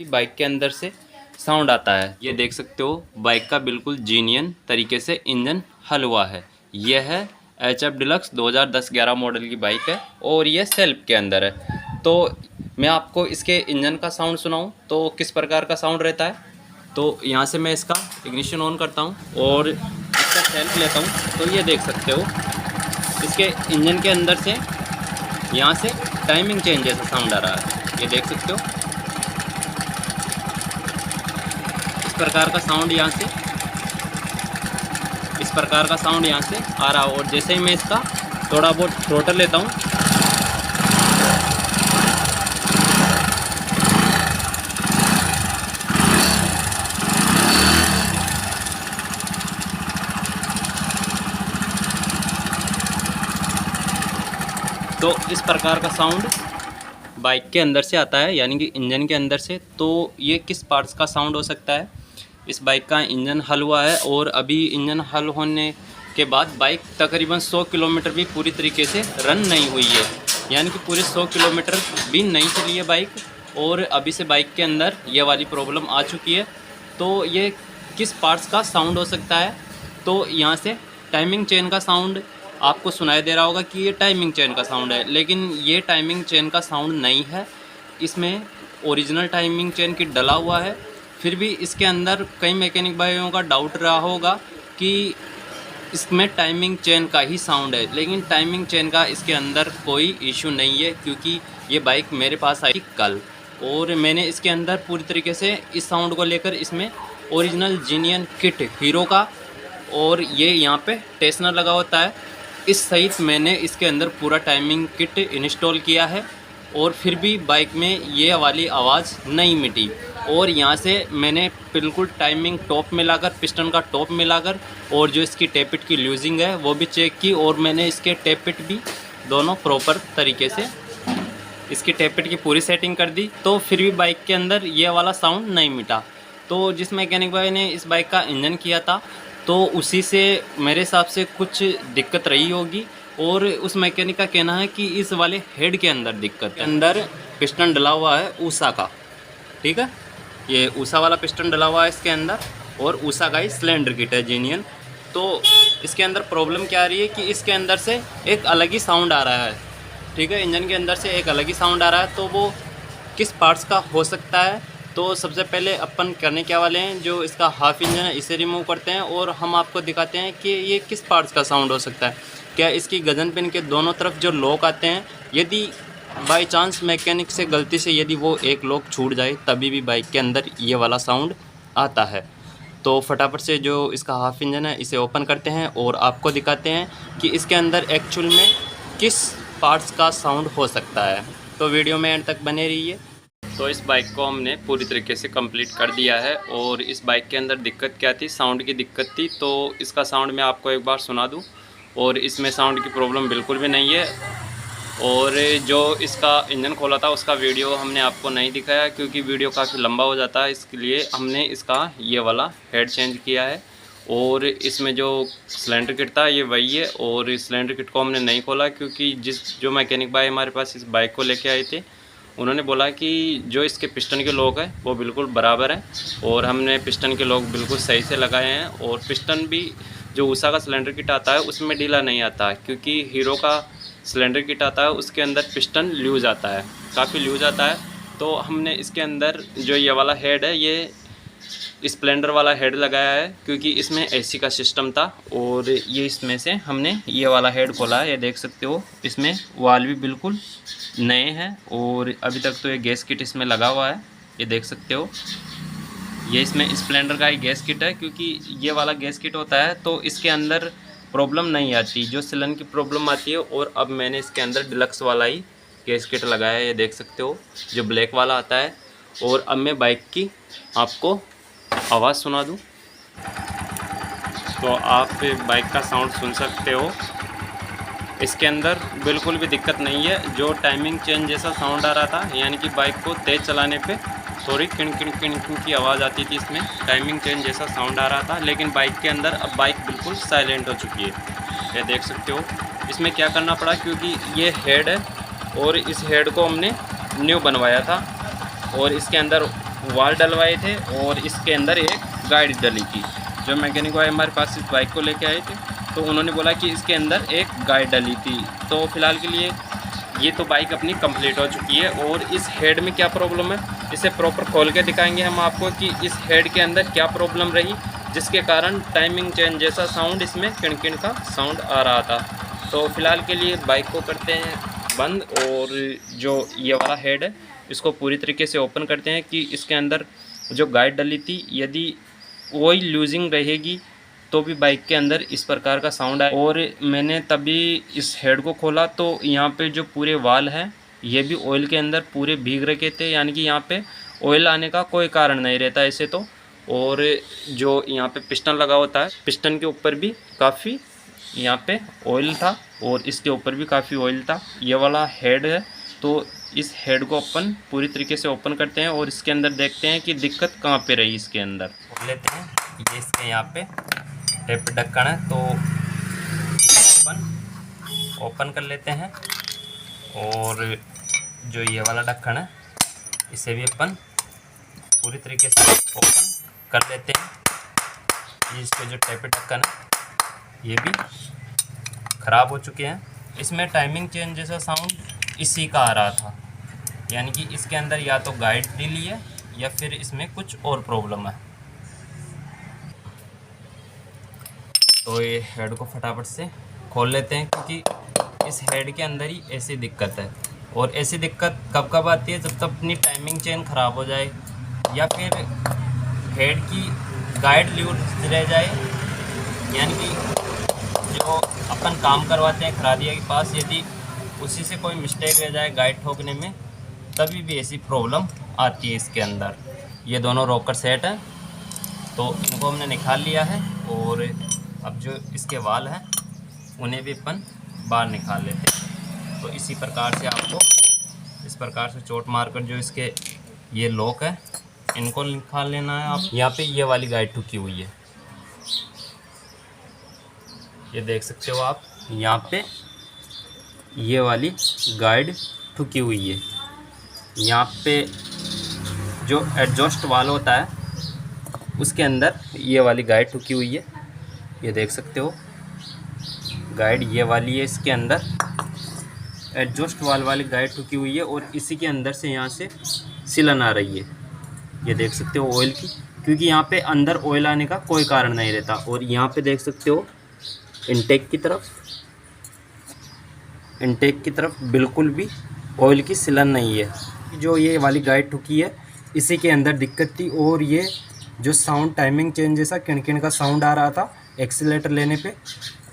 Bike के अंदर से साउंड आता है। ये देख सकते हो बाइक का बिल्कुल जीनियन तरीके से इंजन हल हुआ है। यह है HF डिलक्स 2010-11 मॉडल की बाइक है और ये सेल्फ के अंदर है। तो मैं आपको इसके इंजन का साउंड सुनाऊं तो किस प्रकार का साउंड रहता है। तो यहाँ से मैं इसका इग्निशन ऑन करता हूँ और इसका सेल्फ लेता हूँ। तो ये देख सकते हो इसके इंजन के अंदर से यहाँ से टाइमिंग चेंज जैसा साउंड आ रहा है। ये देख सकते हो इस प्रकार का साउंड यहाँ से आ रहा है। और जैसे ही मैं इसका थोड़ा बहुत थ्रोटल लेता हूँ तो इस प्रकार का साउंड बाइक के अंदर से आता है, यानी कि इंजन के अंदर से। तो ये किस पार्ट्स का साउंड हो सकता है। इस बाइक का इंजन हल हुआ है और अभी इंजन हल होने के बाद बाइक तकरीबन 100 किलोमीटर भी पूरी तरीके से रन नहीं हुई है, यानी कि पूरे 100 किलोमीटर भी नहीं चली है बाइक और अभी से बाइक के अंदर ये वाली प्रॉब्लम आ चुकी है। तो ये किस पार्ट्स का साउंड हो सकता है। तो यहाँ से टाइमिंग चेन का साउंड आपको सुनाई दे रहा होगा कि ये टाइमिंग चेन का साउंड है, लेकिन ये टाइमिंग चेन का साउंड नहीं है। इसमें ओरिजिनल टाइमिंग चेन की डला हुआ है। फिर भी इसके अंदर कई मैकेनिक भाइयों का डाउट रहा होगा कि इसमें टाइमिंग चेन का ही साउंड है, लेकिन टाइमिंग चेन का इसके अंदर कोई इशू नहीं है, क्योंकि ये बाइक मेरे पास आई कल और मैंने इसके अंदर पूरी तरीके से इस साउंड को लेकर इसमें ओरिजिनल जीनियन किट हीरो का और ये यहाँ पे टेस्नर लगा होता है इस सहित मैंने इसके अंदर पूरा टाइमिंग किट इंस्टॉल किया है और फिर भी बाइक में ये वाली आवाज़ नहीं मिटी। और यहाँ से मैंने बिल्कुल टाइमिंग टॉप मिलाकर, पिस्टन का टॉप मिलाकर और जो इसकी टेपिट की लूजिंग है वो भी चेक की और मैंने इसके टेपिट भी दोनों प्रॉपर तरीके से इसकी टेपिट की पूरी सेटिंग कर दी। तो फिर भी बाइक के अंदर ये वाला साउंड नहीं मिटा। तो जिस मैकेनिक भाई ने इस बाइक का इंजन किया था तो उसी से मेरे हिसाब से कुछ दिक्कत रही होगी और उस मैकेनिक का कहना है कि इस वाले हेड के अंदर दिक्कत है। अंदर पिस्टन डला हुआ है ऊषा का, ठीक है, ये ऊषा वाला पिस्टन डला हुआ है इसके अंदर और ऊषा का ही सिलेंडर किट है जीनियन। तो इसके अंदर प्रॉब्लम क्या आ रही है कि इसके अंदर से एक अलग ही साउंड आ रहा है, ठीक है, इंजन के अंदर से एक अलग ही साउंड आ रहा है। तो वो किस पार्ट्स का हो सकता है। तो सबसे पहले अपन करने क्या वाले हैं, जो इसका हाफ इंजन है इसे रिमूव करते हैं और हम आपको दिखाते हैं कि ये किस पार्ट्स का साउंड हो सकता है। क्या इसकी गजन पिन के दोनों तरफ जो लॉक आते हैं, यदि बाय चांस मैकेनिक से गलती से यदि वो एक लॉक छूट जाए तभी भी बाइक के अंदर ये वाला साउंड आता है। तो फटाफट से जो इसका हाफ इंजन है इसे ओपन करते हैं और आपको दिखाते हैं कि इसके अंदर एक्चुअल में किस पार्ट्स का साउंड हो सकता है। तो वीडियो में एंड तक बने रहिए। तो इस बाइक को हमने पूरी तरीके से कंप्लीट कर दिया है और इस बाइक के अंदर दिक्कत क्या थी, साउंड की दिक्कत थी। तो इसका साउंड मैं आपको एक बार सुना दूं और इसमें साउंड की प्रॉब्लम बिल्कुल भी नहीं है। और जो इसका इंजन खोला था उसका वीडियो हमने आपको नहीं दिखाया क्योंकि वीडियो काफ़ी लंबा हो जाता है, इसके लिए हमने इसका ये वाला हेड चेंज किया है। और इसमें जो सिलेंडर किट था ये वही है और इस सिलेंडर किट को हमने नहीं खोला क्योंकि जो मैकेनिक भाई हमारे पास इस बाइक को लेके आए थे उन्होंने बोला कि जो इसके पिस्टन के लॉक है वो बिल्कुल बराबर है और हमने पिस्टन के लॉक बिल्कुल सही से लगाए हैं। और पिस्टन भी जो ऊषा का सिलेंडर किट आता है उसमें ढीला नहीं आता, क्योंकि हीरो का सिलेंडर किट आता है उसके अंदर पिस्टन लूज आता है, काफ़ी लूज आता है। तो हमने इसके अंदर जो ये वाला हेड है ये स्प्लेंडर वाला हेड लगाया है क्योंकि इसमें AC का सिस्टम था और ये इसमें से हमने ये वाला हेड खोला है। ये देख सकते हो इसमें वाल भी बिल्कुल नए हैं और अभी तक तो ये गैस किट इसमें लगा हुआ है। ये देख सकते हो ये इसमें स्प्लेंडर का ही गैस किट है, क्योंकि ये वाला गैस किट होता है तो इसके अंदर प्रॉब्लम नहीं आती, जो सिलन की प्रॉब्लम आती है। और अब मैंने इसके अंदर डिलक्स वाला ही गैस किट लगाया है, ये देख सकते हो जो ब्लैक वाला आता है। और अब मैं बाइक की आपको आवाज़ सुना दूं तो आप बाइक का साउंड सुन सकते हो। इसके अंदर बिल्कुल भी दिक्कत नहीं है। जो टाइमिंग चेंज जैसा साउंड आ रहा था, यानी कि बाइक को तेज़ चलाने पे थोड़ी किण किण किण किण की आवाज़ आती थी, इसमें टाइमिंग चेंज जैसा साउंड आ रहा था। लेकिन बाइक के अंदर अब बाइक बिल्कुल साइलेंट हो चुकी है, ये देख सकते हो। इसमें क्या करना पड़ा, क्योंकि ये हेड है और इस हेड को हमने न्यू बनवाया था और इसके अंदर वाल डलवाए थे और इसके अंदर एक गाइड डली थी। जो मैकेनिक भाई हमारे पास इस बाइक को लेके आए थे तो उन्होंने बोला कि इसके अंदर एक गाइड डली थी। तो फ़िलहाल के लिए ये तो बाइक अपनी कंप्लीट हो चुकी है। और इस हेड में क्या प्रॉब्लम है, इसे प्रॉपर खोल के दिखाएंगे हम आपको कि इस हेड के अंदर क्या प्रॉब्लम रही जिसके कारण टाइमिंग चेन जैसा साउंड, इसमें किणकिण का साउंड आ रहा था। तो फ़िलहाल के लिए बाइक को करते हैं बंद और जो ये वाला हेड है इसको पूरी तरीके से ओपन करते हैं कि इसके अंदर जो गाइड डली थी यदि ऑयल लूजिंग रहेगी तो भी बाइक के अंदर इस प्रकार का साउंड आए। और मैंने तभी इस हेड को खोला तो यहाँ पे जो पूरे वाल हैं ये भी ऑयल के अंदर पूरे भीग रखे थे, यानी कि यहाँ पे ऑयल आने का कोई कारण नहीं रहता ऐसे तो। और जो यहाँ पे पिस्टन लगा होता है, पिस्टन के ऊपर भी काफ़ी यहाँ पे ऑयल था और इसके ऊपर भी काफ़ी ऑयल था। ये वाला हेड है तो इस हेड को अपन पूरी तरीके से ओपन करते हैं और इसके अंदर देखते हैं कि दिक्कत कहाँ पे रही। इसके अंदर खोल लेते हैं, ये इसके यहाँ पे टेप ढक्कन है तो अपन ओपन कर लेते हैं। और जो ये वाला ढक्कन है इसे भी अपन पूरी तरीके से ओपन कर लेते हैं। ये इसके जो टेप ढक्कन है ये भी ख़राब हो चुके हैं। इसमें टाइमिंग चेन जैसा साउंड इसी का आ रहा था, यानी कि इसके अंदर या तो गाइड ढीली है या फिर इसमें कुछ और प्रॉब्लम है। तो ये हेड को फटाफट से खोल लेते हैं क्योंकि इस हेड के अंदर ही ऐसी दिक्कत है। और ऐसी दिक्कत कब कब आती है, जब तक अपनी टाइमिंग चेन ख़राब हो जाए या फिर हेड की गाइड लूज रह जाए, यानी कि जो अपन काम करवाते हैं खरादिया के पास, यदि उसी से कोई मिस्टेक रह जाए गाइड ठोकने में तभी भी ऐसी प्रॉब्लम आती है इसके अंदर। ये दोनों रोकर सेट हैं तो इनको हमने निकाल लिया है और अब जो इसके वाल हैं उन्हें भी अपन बाहर निकाल लेते हैं। तो इसी प्रकार से आपको इस प्रकार से चोट मारकर जो इसके ये लॉक है इनको निकाल लेना है। आप यहाँ पे ये वाली गाइड ठुकी हुई है, ये देख सकते हो आप, यहाँ पे ये वाली गाइड ठुकी हुई है। यहाँ पे जो एडजस्ट वाल होता है उसके अंदर ये वाली गाइड ठुकी हुई है, ये देख सकते हो गाइड ये वाली है। इसके अंदर एडजस्ट वाल वाली गाइड ठुकी हुई है और इसी के अंदर से यहाँ से सिलन आ रही है, ये देख सकते हो ऑयल की, क्योंकि यहाँ पे अंदर ऑयल आने का कोई कारण नहीं रहता। और यहाँ पे देख सकते हो इनटेक की तरफ बिल्कुल भी ऑयल की सिलन नहीं है। जो ये वाली गाइड ठुकी है इसी के अंदर दिक्कत थी और ये जो साउंड टाइमिंग चेंज जैसा किणकिण का साउंड आ रहा था एक्सीलेटर लेने पे,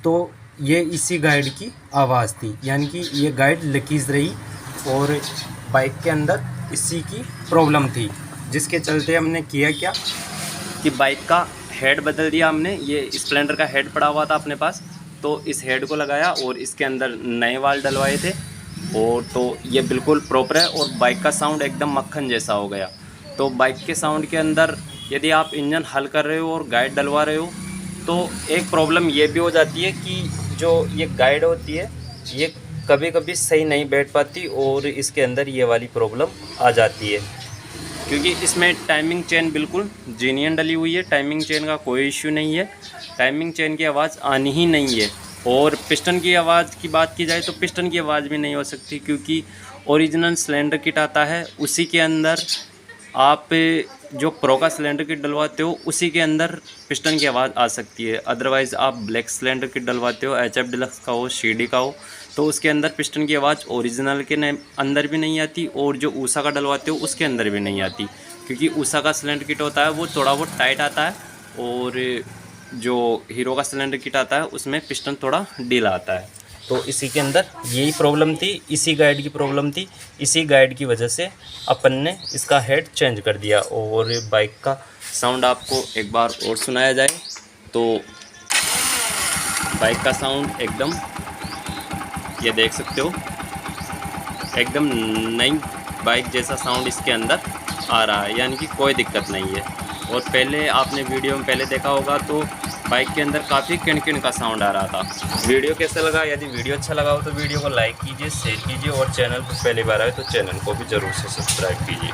तो ये इसी गाइड की आवाज़ थी, यानी कि ये गाइड लकीज रही और बाइक के अंदर इसी की प्रॉब्लम थी। जिसके चलते हमने किया क्या कि बाइक का हेड बदल दिया हमने। ये स्प्लेंडर का हेड पड़ा हुआ था अपने पास तो इस हेड को लगाया और इसके अंदर नए वाल डलवाए थे और तो ये बिल्कुल प्रॉपर है और बाइक का साउंड एकदम मक्खन जैसा हो गया। तो बाइक के साउंड के अंदर यदि आप इंजन हल कर रहे हो और गाइड डलवा रहे हो तो एक प्रॉब्लम ये भी हो जाती है कि जो ये गाइड होती है ये कभी कभी सही नहीं बैठ पाती और इसके अंदर ये वाली प्रॉब्लम आ जाती है, क्योंकि इसमें टाइमिंग चेन बिल्कुल जेन्युइन डली हुई है। टाइमिंग चेन का कोई इश्यू नहीं है, टाइमिंग चेन की आवाज़ आनी ही नहीं है। और पिस्टन की आवाज़ की बात की जाए तो पिस्टन की आवाज़ भी नहीं हो सकती, क्योंकि ओरिजिनल सिलेंडर किट आता है उसी के अंदर आप जो प्रो का सिलेंडर किट डलवाते हो उसी के अंदर पिस्टन की आवाज़ आ सकती है। अदरवाइज़ आप ब्लैक सिलेंडर किट डलवाते हो, HF डिलक्स का हो, CD का हो, तो उसके अंदर पिस्टन की आवाज़ ओरिजिनल के अंदर भी नहीं आती और जो ऊषा का डलवाते हो उसके अंदर भी नहीं आती, क्योंकि ऊषा का सिलेंडर किट होता है वो थोड़ा बहुत टाइट आता है और जो हीरो का सिलेंडर किट आता है उसमें पिस्टन थोड़ा ढीला आता है। तो इसी के अंदर यही प्रॉब्लम थी, इसी गाइड की प्रॉब्लम थी। इसी गाइड की वजह से अपन ने इसका हेड चेंज कर दिया। और बाइक का साउंड आपको एक बार और सुनाया जाए तो बाइक का साउंड एकदम, ये देख सकते हो, एकदम नई बाइक जैसा साउंड इसके अंदर आ रहा है, यानी कि कोई दिक्कत नहीं है। और पहले आपने वीडियो में पहले देखा होगा तो बाइक के अंदर काफ़ी किणकिण का साउंड आ रहा था। वीडियो कैसा लगा? यदि वीडियो अच्छा लगा हो तो वीडियो को लाइक कीजिए, शेयर कीजिए और चैनल पर पहली बार आए तो चैनल को भी ज़रूर से सब्सक्राइब कीजिए।